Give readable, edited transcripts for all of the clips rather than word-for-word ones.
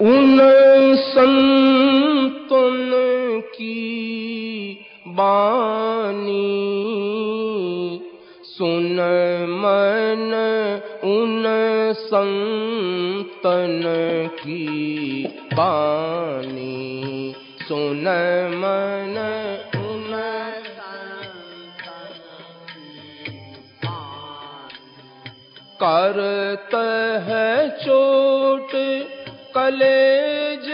उन संतन की बानी सुन मन उन संतन की बानी सुन मन उन करत है चोट कलेज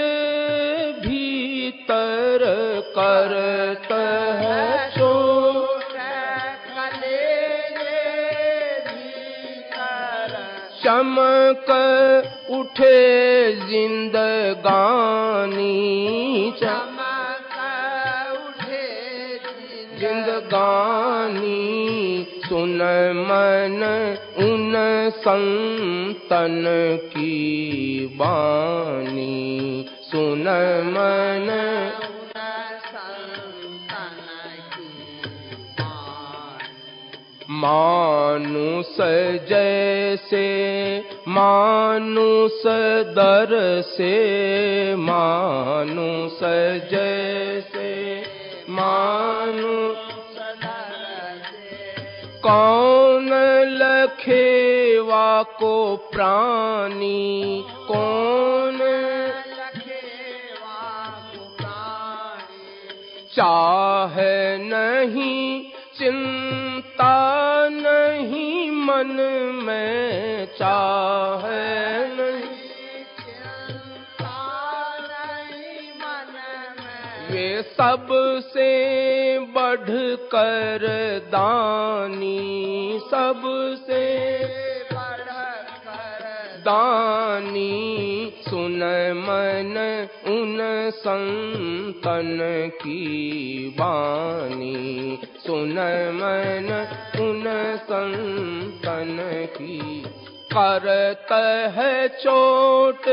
भीतर करत है चोट कलेज भीतर चमक उठे जिंदगानी चमक उठे जिंदगानी सुन मन उन संतन की बानी सुन मन उन संतन की बानी मानुष जैसे मानुष दर से मानुष जैसे मानुष कौन लखेवा को प्राणी कौन लखेवा को प्राणी चाहे नहीं चिंता नहीं मन में चाहे नहीं चिंता नहीं मन में वे सबसे बढ़कर दानी सबसे बढ़कर दानी सुन मन उन संतन की बानी सुन मन उन संतन की करत है चोट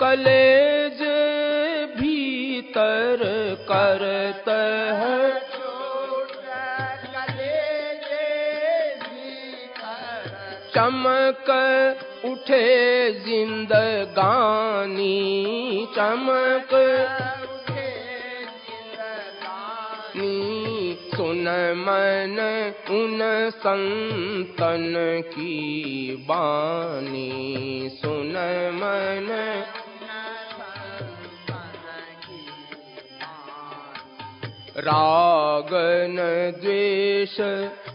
कलेज भीतर करत है चमक उठे जिंदगानी चमक उठे जिंदगानी सुन मन उन संतन की बानी सुन मन राग न द्वेष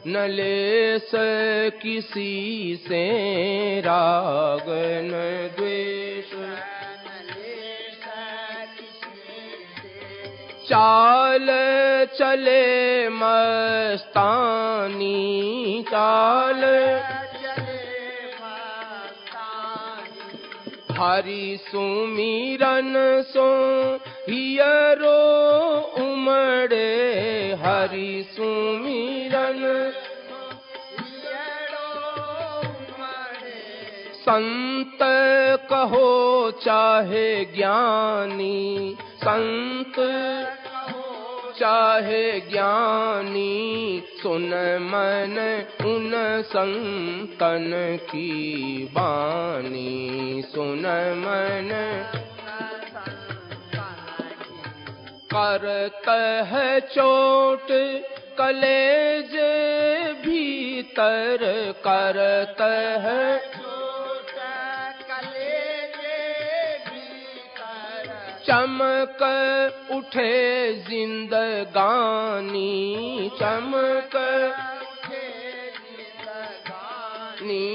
न लेस किसी से राग न द्वेष चाल चले मस्तानी चाल हरि सुमिरन सो हियरो उमड़े हरि सुमिरन संत कहो चाहे ज्ञानी संत चाहे ज्ञानी सुन मन उन संतन की बानी सुन मन करत है चोट कलेज भीतर करत है चोट कलेज भीतर चमक उठे जिंदगानी चमक उठे जिंदगानी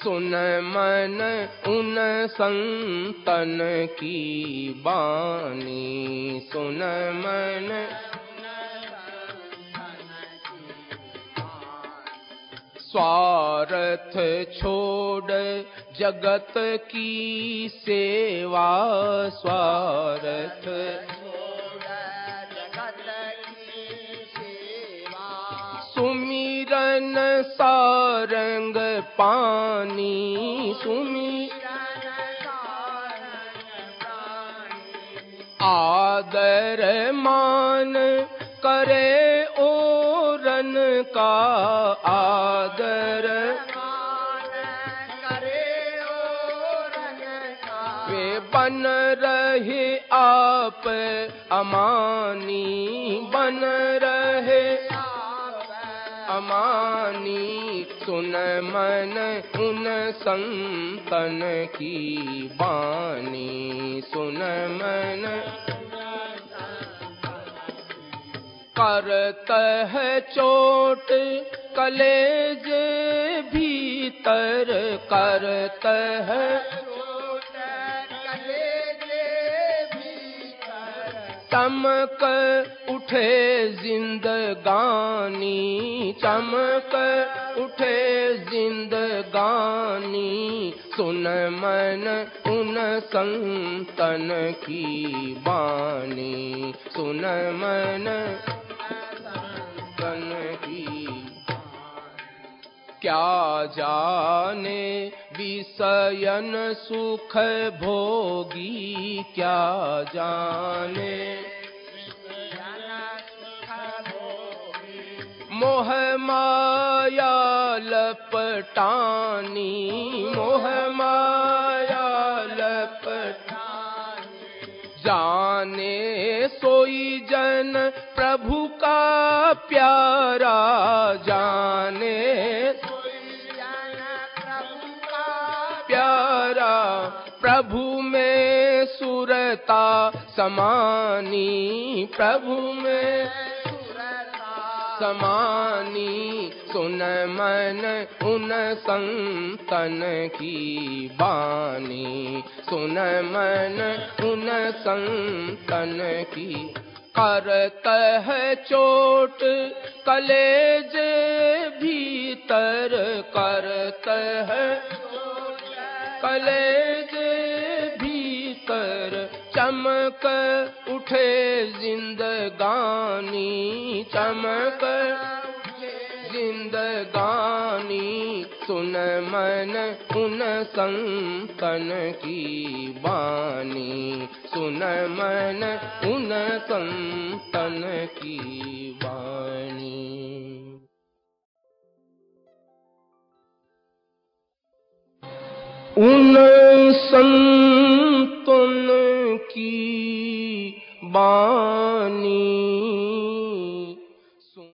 सुन मन उन संतन की बानी सुन मन स्वार्थ छोड़ जगत की सेवा स्वार्थ छोड़ जगत की सेवा सुमिरन सारंग पानी सुमिरन सारंग पानी आदर मान करे ओरन का आदर मान करे ओरन का वे बन रहे आप अमानी, बन रहे अमानी। सुन मन उन संतन की बानी, सुन मन करत है चोट कलेज भीतर, करत है चमक उठे जिंदगानी, चमक उठे जिंदगानी। सुन मन उन संतन की बानी, सुन मन संतन की। क्या जाने विषयन सुख भोगी, क्या जाने मोह माया लपटानी, मोह माया लपटानी। जाने सोई जन प्रभु का प्यारा, जाने प्यारा। प्रभु में सुरता समानी, प्रभु में समानी। सुन मन उन संतन की बानी, सुन मन उन संतन की। करत है चोट कलेज भीतर, करत है कलेज भीतर। चमक उठे जिंदगानी, चमक जिंदगानी। सुन मन उन संतन की बानी, सुन मन उन संतन की बानी। उन संतन की बानी